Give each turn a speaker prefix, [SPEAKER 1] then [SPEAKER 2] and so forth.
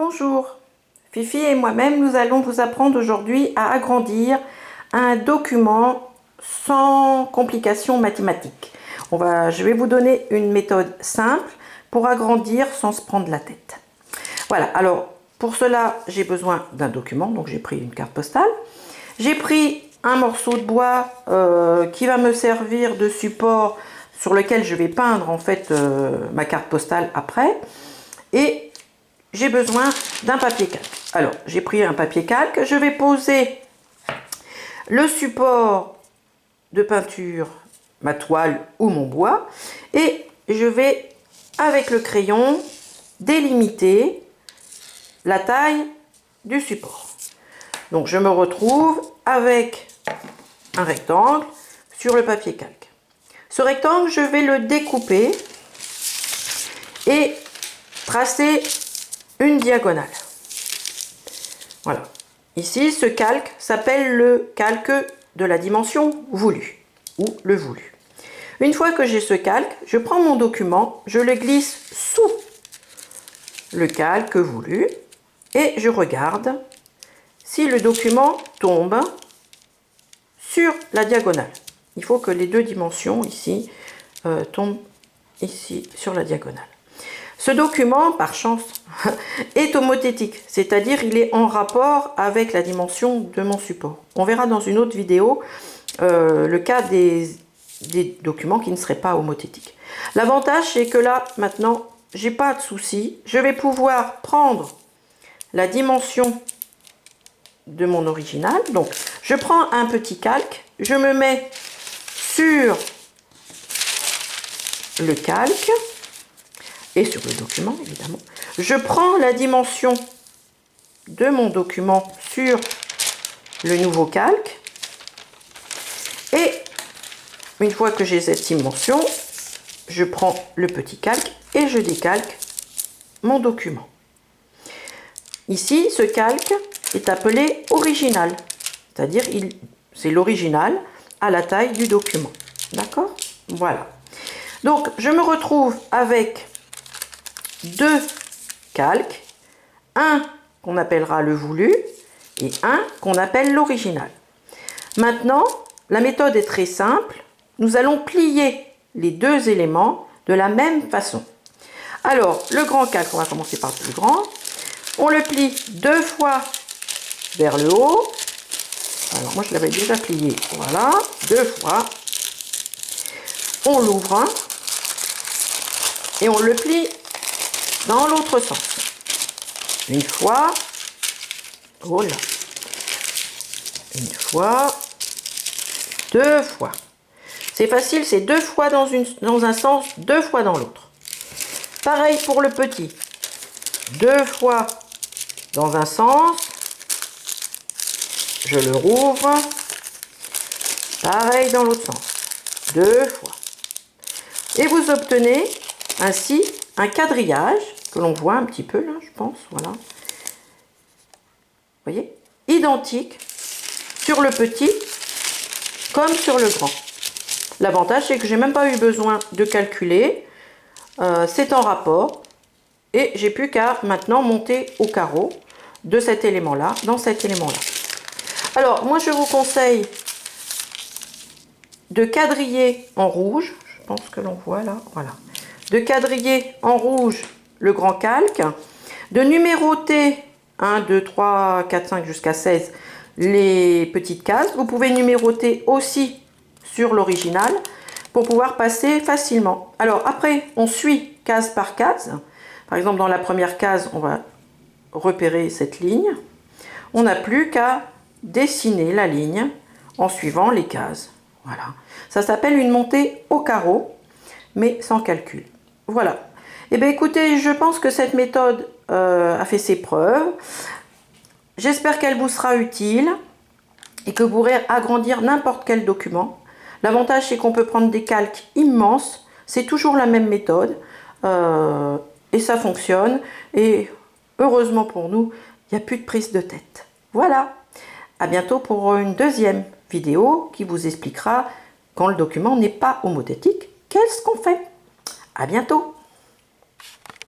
[SPEAKER 1] Bonjour, Fifi et moi-même, nous allons vous apprendre aujourd'hui à agrandir un document sans complications mathématiques. Je vais vous donner une méthode simple pour agrandir sans se prendre la tête. Voilà, alors pour cela, j'ai besoin d'un document, donc j'ai pris une carte postale. J'ai pris un morceau de bois qui va me servir de support sur lequel je vais peindre en fait ma carte postale après. Et j'ai besoin d'un papier calque. Alors, j'ai pris un papier calque. Je vais poser le support de peinture, ma toile ou mon bois. Et je vais, avec le crayon, délimiter la taille du support. Donc, je me retrouve avec un rectangle sur le papier calque. Ce rectangle, je vais le découper et tracer une diagonale. Voilà. Ici, ce calque s'appelle le calque de la dimension voulue ou le voulu. Une fois que j'ai ce calque, je prends mon document, je le glisse sous le calque voulu et je regarde si le document tombe sur la diagonale. Il faut que les deux dimensions ici tombent ici sur la diagonale. Ce document, par chance, est homothétique, c'est-à-dire il est en rapport avec la dimension de mon support. On verra dans une autre vidéo le cas des documents qui ne seraient pas homothétiques. L'avantage, c'est que là, maintenant, j'ai pas de souci. Je vais pouvoir prendre la dimension de mon original. Donc, je prends un petit calque, je me mets sur le calque, et sur le document évidemment. Je prends la dimension de mon document sur le nouveau calque et une fois que j'ai cette dimension, je prends le petit calque et je décalque mon document. Ici, ce calque est appelé original, c'est-à-dire c'est l'original à la taille du document. D'accord? Voilà. Donc, je me retrouve avec deux calques, un qu'on appellera le voulu et un qu'on appelle l'original. Maintenant, la méthode est très simple. Nous allons plier les deux éléments de la même façon. Alors, le grand calque, on va commencer par le plus grand. On le plie deux fois vers le haut. Alors, moi, je l'avais déjà plié. Voilà, deux fois. On l'ouvre et on le plie dans l'autre sens. Une fois, oh là, une fois, deux fois. C'est facile, c'est deux fois dans un sens, deux fois dans l'autre. Pareil pour le petit. Deux fois dans un sens, je le rouvre. Pareil dans l'autre sens, deux fois. Et vous obtenez ainsi un quadrillage que l'on voit un petit peu là, je pense, voilà. Vous voyez, identique sur le petit comme sur le grand. L'avantage, c'est que j'ai même pas eu besoin de calculer. C'est en rapport et j'ai plus qu'à maintenant monter au carreau de cet élément-là dans cet élément-là. Alors, moi, je vous conseille de quadriller en rouge. Je pense que l'on voit là, voilà. De quadriller en rouge le grand calque, de numéroter 1, 2, 3, 4, 5 jusqu'à 16 les petites cases. Vous pouvez numéroter aussi sur l'original pour pouvoir passer facilement. Alors après, on suit case par case. Par exemple, dans la première case, on va repérer cette ligne. On n'a plus qu'à dessiner la ligne en suivant les cases. Voilà. Ça s'appelle une montée au carreau, mais sans calcul. Voilà. Eh bien, écoutez, je pense que cette méthode a fait ses preuves. J'espère qu'elle vous sera utile et que vous pourrez agrandir n'importe quel document. L'avantage, c'est qu'on peut prendre des calques immenses. C'est toujours la même méthode et ça fonctionne. Et heureusement pour nous, il n'y a plus de prise de tête. Voilà. À bientôt pour une deuxième vidéo qui vous expliquera quand le document n'est pas homothétique, qu'est-ce qu'on fait? À bientôt!